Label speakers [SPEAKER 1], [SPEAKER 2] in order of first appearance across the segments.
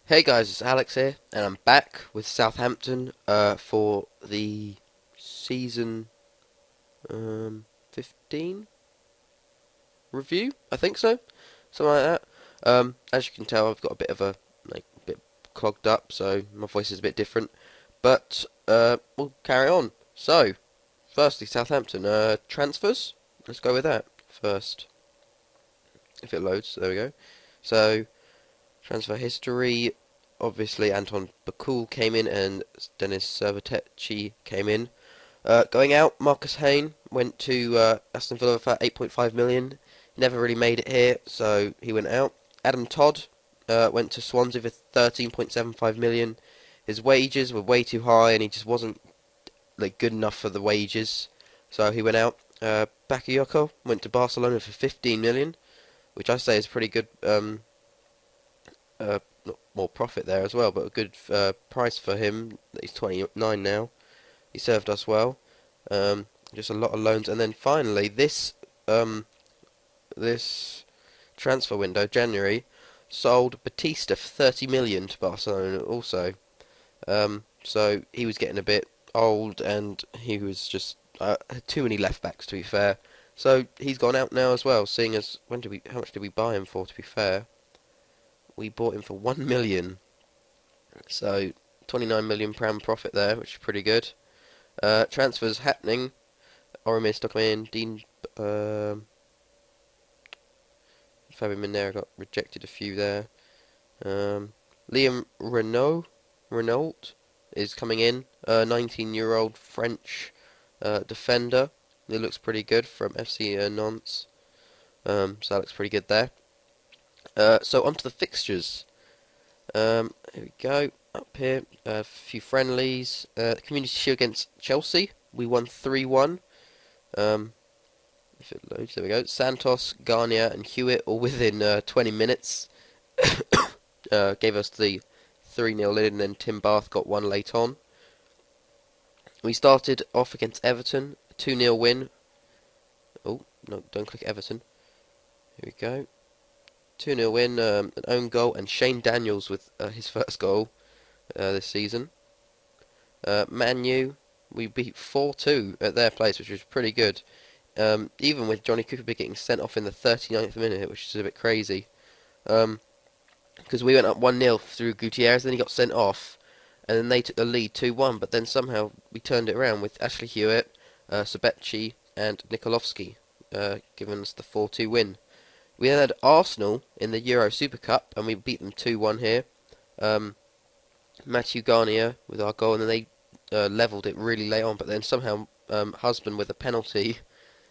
[SPEAKER 1] Hey guys, it's Alex here, and I'm back with Southampton for the season 15 review. I think so, something like that. As you can tell, I've got a bit of a bit clogged up, so my voice is a bit different. But we'll carry on. So, firstly, Southampton transfers. Let's go with that first. If it loads, there we go. So, transfer history. Obviously, Anton Bakul came in and Denis Servatetchi came in. Going out, Marcus Hayne went to Aston Villa for 8.5 million. Never really made it here, so he went out. Adam Todd went to Swansea for 13.75 million. His wages were way too high, and he just wasn't good enough for the wages, so he went out. Bakayoko went to Barcelona for 15 million, which I say is pretty good. Not more profit there as well, but a good price for him. He's 29 now. He served us well. Just a lot of loans, and then finally this transfer window, January, sold Batista for 30 million to Barcelona also. So he was getting a bit old, and he was just had too many left backs, to be fair. So he's gone out now as well. Seeing as how much did we buy him for? To be fair, we bought him for 1 million. So 29 million pound profit there, which is pretty good. Transfers happening. Oromir Stockman, Dean, Fabio Minera got rejected a few there. Liam Renault is coming in. 19-year-old French defender. He looks pretty good from FC Nantes. So that looks pretty good there. So onto the fixtures. Here we go. Up here, a few friendlies. The Community Shield against Chelsea. We won 3-1. If it loads, there we go. Santos, Garnier, and Hewitt all within 20 minutes. Gave us the 3-0 lead, and then Tim Bath got one late on. We started off against Everton, a 2-0 win. Oh, no, don't click Everton. Here we go. 2-0 win, an own goal, and Shane Daniels with his first goal this season. Man U, we beat 4-2 at their place, which was pretty good. Even with Johnny Cooper getting sent off in the 39th minute, which is a bit crazy. Because we went up 1-0 through Gutierrez, then he got sent off, and then they took the lead 2-1, but then somehow we turned it around with Ashley Hewitt, Sabechi, and Nikolovsky giving us the 4-2 win. We then had Arsenal in the Euro Super Cup, and we beat them 2-1 here. Matthew Garnier with our goal, and then they levelled it really late on, but then somehow Husband with a penalty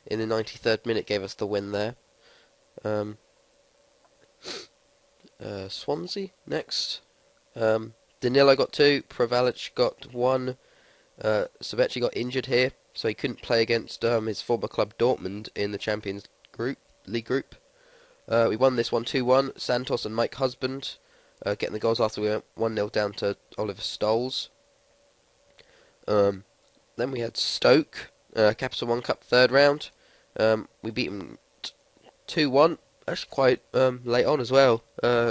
[SPEAKER 1] in the 93rd minute gave us the win there. Swansea next. Danilo got 2, Provalic got 1. Sabechi got injured here, so he couldn't play against his former club Dortmund in the Champions League group. We won this one 2-1. Santos and Mike Husband getting the goals after we went 1-0 down to Oliver Stoles. Then we had Stoke, Capital One Cup third round. We beat them 2-1. Actually quite late on as well.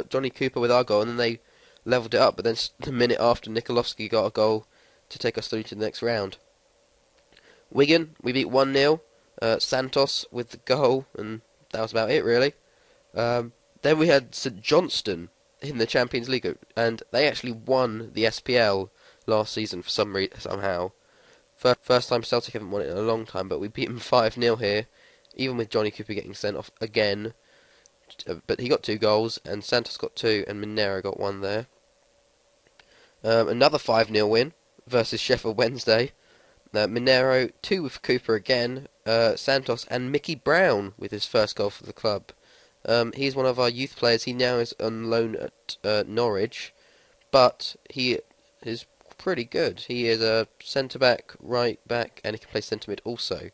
[SPEAKER 1] Johnny Cooper with our goal, and then they levelled it up, but then the minute after, Nikolovsky got a goal to take us through to the next round. Wigan, we beat 1-0. Santos with the goal, and that was about it, really. Then we had St Johnstone in the Champions League, and they actually won the SPL last season for somehow. First time Celtic haven't won it in a long time, but we beat them 5-0 here, even with Johnny Cooper getting sent off again. But he got 2 goals, and Santos got 2, and Minera got 1 there. Another 5-0 win versus Sheffield Wednesday. Minero, 2 with Cooper again. Santos and Mickey Brown with his first goal for the club. He's one of our youth players. He now is on loan at Norwich, but he is pretty good. He is a centre-back, right-back, and he can play centre-mid also.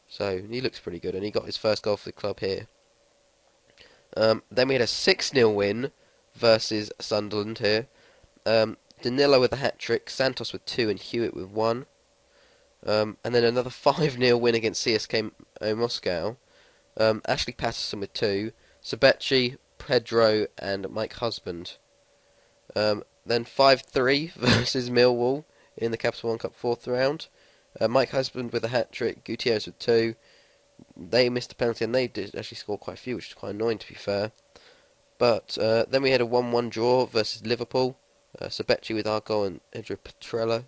[SPEAKER 1] So he looks pretty good, and he got his first goal for the club here. Then we had a 6-0 win versus Sunderland here. Danilo with a hat-trick, Santos with 2, and Hewitt with 1. And then another 5-0 win against CSKA Moscow. Ashley Patterson with 2, Sabechi, Pedro, and Mike Husband. Then 5-3 versus Millwall in the Capital One Cup fourth round. Mike Husband with a hat-trick, Gutierrez with 2. They missed a penalty and they did actually score quite a few, which is quite annoying to be fair. But then we had a 1-1 draw versus Liverpool. Sabetti with our goal and Edra Petrella.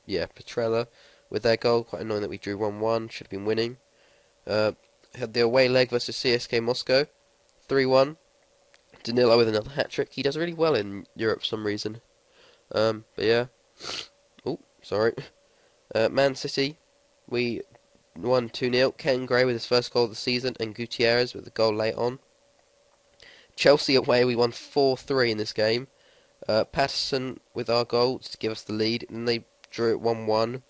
[SPEAKER 1] Petrella with their goal. Quite annoying that we drew 1-1. Should have been winning. Had the away leg versus CSK Moscow. 3-1. Danilo with another hat-trick. He does really well in Europe for some reason. But yeah. Oh, sorry. Man City, we won 2-0. Ken Gray with his first goal of the season and Gutierrez with the goal late on. Chelsea away, we won 4-3 in this game. Patterson with our goal to give us the lead, and they drew it 1-1.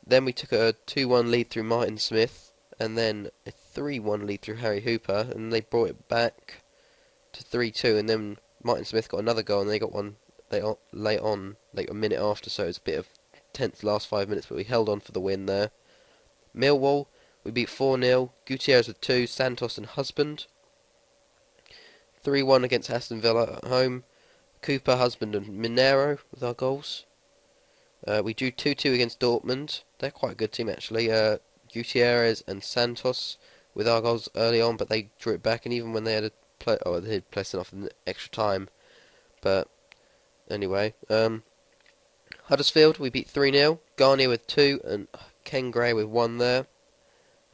[SPEAKER 1] Then we took a 2-1 lead through Martin Smith, and then a 3-1 lead through Harry Hooper, and they brought it back to 3-2, and then Martin Smith got another goal, and they got one late on, like a minute after, so it was a bit of tense last 5 minutes, but we held on for the win there. Millwall, we beat 4-0, Gutierrez with 2, Santos and Husband. 3-1 against Aston Villa at home. Cooper, Husband and Minero with our goals. We drew 2-2 against Dortmund. They're quite a good team actually. Gutierrez and Santos with our goals early on, but they drew it back, and even when they had they had placed it off in the extra time. But anyway, Huddersfield, we beat 3-0. Garnier with 2 and Ken Gray with 1 there.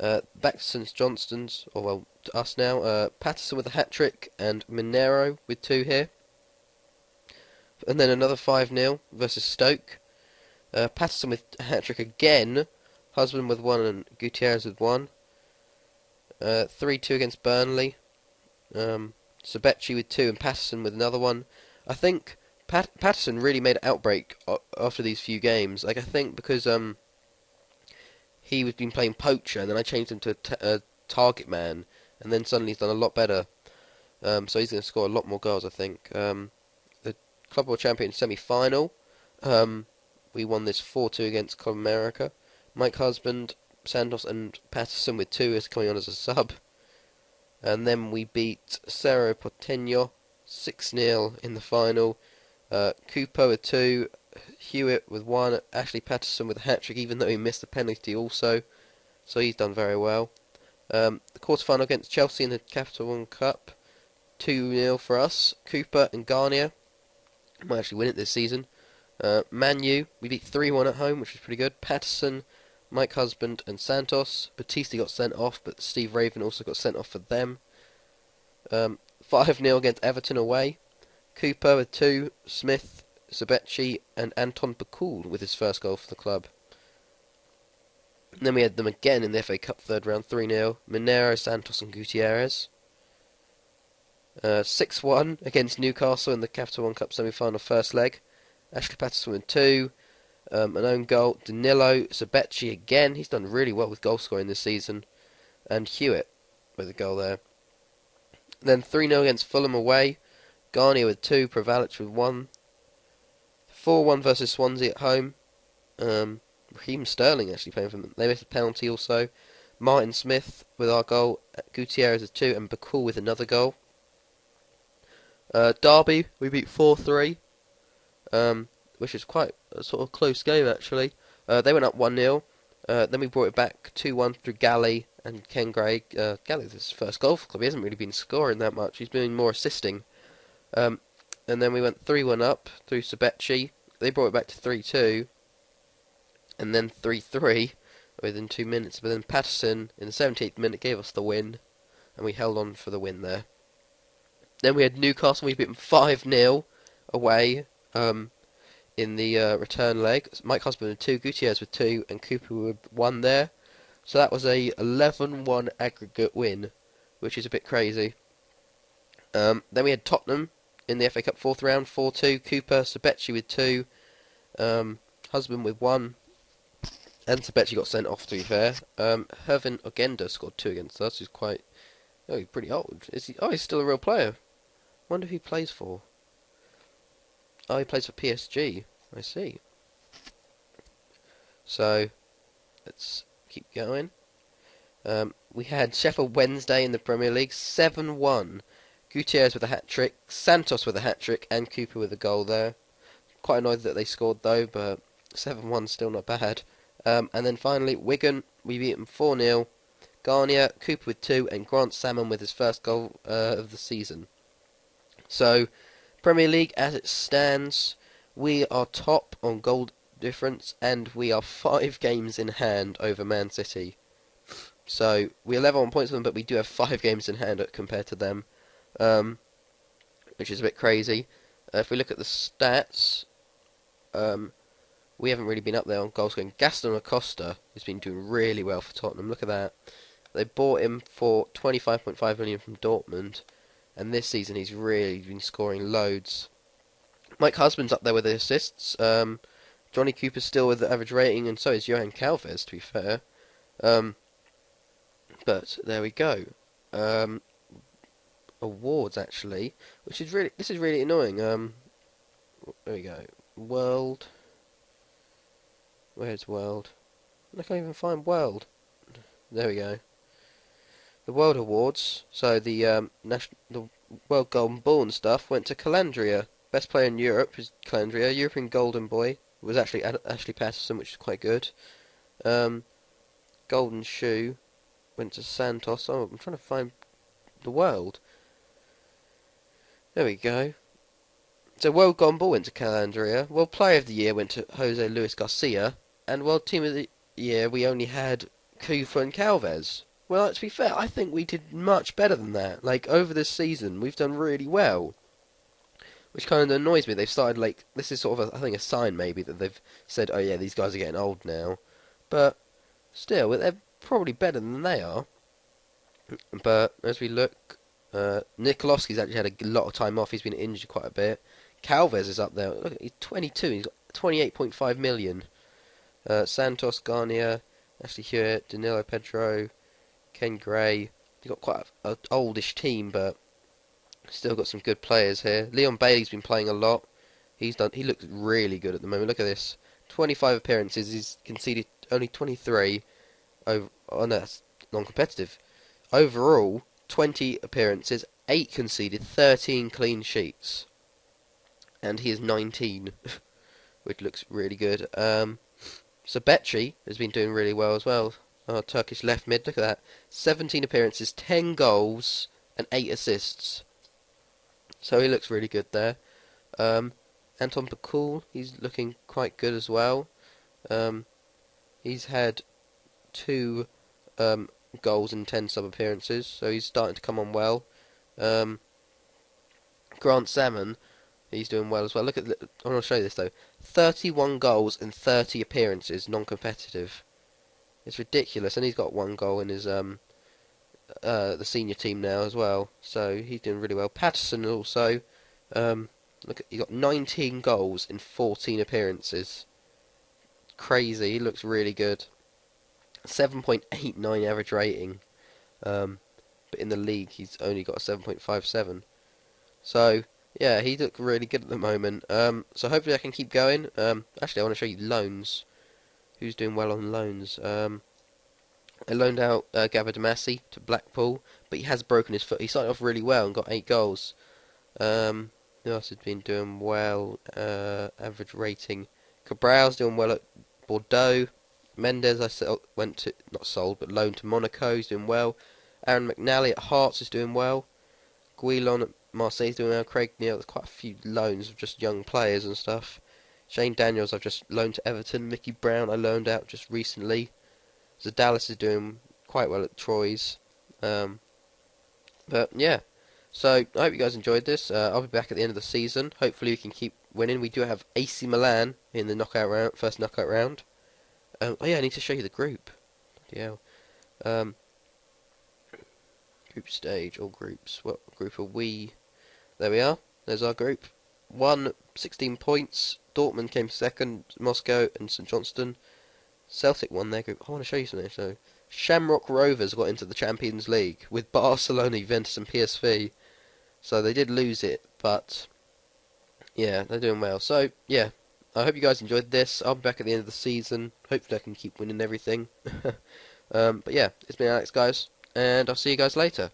[SPEAKER 1] Back to St Johnstone's, or well, to us now. Patterson with a hat-trick and Minero with 2 here. And then another 5-0 versus Stoke. Patterson with a hat-trick again. Husband with 1 and Gutierrez with 1. 3-2 against Burnley. Sabetti with 2 and Patterson with another one. I think Patterson really made an outbreak after these few games. Like, I think because he was been playing poacher, and then I changed him to a target man, and then suddenly he's done a lot better. So he's going to score a lot more goals, I think. The Club World Champion semi-final, we won this 4-2 against Club America. Mike Husband, Santos and Patterson with 2 is coming on as a sub. And then we beat Cerro Porteño 6-0 in the final. Cooper with 2, Hewitt with 1, Ashley Patterson with a hat-trick, even though he missed the penalty also. So he's done very well. The quarter-final against Chelsea in the Capital One Cup, 2-0 for us. Cooper and Garnier might actually win it this season. Man U, we beat 3-1 at home, which was pretty good. Patterson, Mike Husband and Santos. Batista got sent off, but Steve Raven also got sent off for them. 5-0 against Everton away. Cooper with 2, Smith, Sabetti and Anton Bakul with his first goal for the club. And then we had them again in the FA Cup third round, 3-0. Minero, Santos and Gutierrez. 6-1 against Newcastle in the Capital One Cup semi-final first leg. Ashley Patterson with 2. An own goal. Danilo, Sabetti again. He's done really well with goal scoring this season. And Hewitt with a goal there. Then 3-0 against Fulham away. Garnier with 2. Provalich with 1. 4-1 versus Swansea at home. Raheem Sterling actually playing for them. They missed a penalty also. Martin Smith with our goal. Gutierrez with 2. And Bakul with another goal. Derby, we beat 4-3. Which is quite a sort of close game actually. They went up 1-0. Then we brought it back 2-1 through Galley and Ken Gray. Galley's his first goal for the club. He hasn't really been scoring that much. He's been more assisting. And then we went 3-1 up through Sabetti. They brought it back to 3-2. And then 3-3 within 2 minutes. But then Patterson in the 78th minute gave us the win. And we held on for the win there. Then we had Newcastle. We beat them 5-0 away. In the return leg. Mike Husband with 2, Gutierrez with 2, and Cooper with 1 there. So that was a 11-1 aggregate win, which is a bit crazy. Then we had Tottenham in the FA Cup fourth round, 4-2. Cooper, Sabetti with 2, Husband with 1, and Sabetti got sent off, to be fair. Hervin Ogenda scored 2 against us. He's quite... Oh, he's pretty old. Is he? Oh, he's still a real player. Wonder who he plays for. Oh, he plays for PSG. I see. So, let's keep going. We had Sheffield Wednesday in the Premier League, 7-1. Gutierrez with a hat-trick, Santos with a hat-trick, and Cooper with a goal there. Quite annoyed that they scored though, but 7-1 still not bad. And then finally, Wigan, we beat them 4-0. Garnier, Cooper with 2, and Grant Salmon with his first goal of the season. So, Premier League as it stands, we are top on goal difference, and we are 5 games in hand over Man City. So, we are level on points with them, but we do have 5 games in hand compared to them, which is a bit crazy. If we look at the stats, we haven't really been up there on goal scoring. Gaston Acosta has been doing really well for Tottenham. Look at that. They bought him for 25.5 million from Dortmund, and this season he's really been scoring loads. Mike Husband's up there with the assists. Johnny Cooper's still with the average rating, and so is Johan Calves, to be fair. But there we go. Awards actually, this is really annoying. There we go. World. Where's World? I can't even find World. There we go. The World Awards. So the World Golden Ball and stuff went to Calandria. Best player in Europe is Calandria. European Golden Boy was actually Ashley Patterson, which is quite good. Golden Shoe went to Santos. Oh, I'm trying to find the World. There we go. So World Golden Ball went to Calandria. World Player of the Year went to Jose Luis Garcia. And World Team of the Year, we only had Kufa and Calves. Well, to be fair, I think we did much better than that. Like, over this season, we've done really well. Which kind of annoys me. They've started, like, this is sort of, I think, a sign, maybe, that they've said, oh yeah, these guys are getting old now. But, still, they're probably better than they are. But, as we look, Nikolovsky's actually had a lot of time off. He's been injured quite a bit. Calves is up there. Look, he's 22. He's got 28.5 million. Santos, Garnier, Ashley Hewitt, Danilo Pedro, Ken Gray. They've got quite an oldish team, but still got some good players here. Leon Bailey's been playing a lot. He looks really good at the moment. Look at this. 25 appearances. He's conceded only 23. Oh no, that's non-competitive. Overall, 20 appearances, 8 conceded, 13 clean sheets. And he is 19, which looks really good. Sabetri has been doing really well as well. Oh, Turkish left mid, look at that. 17 appearances, 10 goals, and 8 assists. So he looks really good there. Anton Bakul, he's looking quite good as well. He's had 2 goals and 10 sub-appearances, so he's starting to come on well. Grant Salmon, he's doing well as well. Look at, I want to show you this though. 31 goals and 30 appearances, non-competitive. It's ridiculous, and he's got 1 goal in his the senior team now as well. So he's doing really well. Patterson also, look, he got 19 goals in 14 appearances. Crazy. He looks really good. 7.89 average rating, but in the league he's only got a 7.57. So yeah, he looks really good at the moment. So hopefully I can keep going. Actually, I want to show you loans. Who's doing well on loans? I loaned out Gavin Damasi to Blackpool, but he has broken his foot. He started off really well and got 8 goals. Who else has been doing well? Average rating. Cabral's doing well at Bordeaux. Mendes went to, not sold, but loaned to Monaco. He's doing well. Aaron McNally at Hearts is doing well. Guilon at Marseille is doing well. Craig Neal, there's quite a few loans of just young players and stuff. Shane Daniels I've just loaned to Everton. Mickey Brown I loaned out just recently. Dallas is doing quite well at Troyes. But yeah, so I hope you guys enjoyed this. I'll be back at the end of the season. Hopefully we can keep winning. We do have AC Milan in the knockout round, first knockout round. Oh yeah, I need to show you the group. Yeah. Group stage, all groups. What group are we? There we are. There's our group. 16 points. Dortmund came second. Moscow and St Johnstone. Celtic won their group. I want to show you something. So, Shamrock Rovers got into the Champions League with Barcelona, Juventus, and PSV. So they did lose it, but yeah, they're doing well. So yeah, I hope you guys enjoyed this. I'll be back at the end of the season. Hopefully I can keep winning everything. But yeah, it's been Alex, guys, and I'll see you guys later.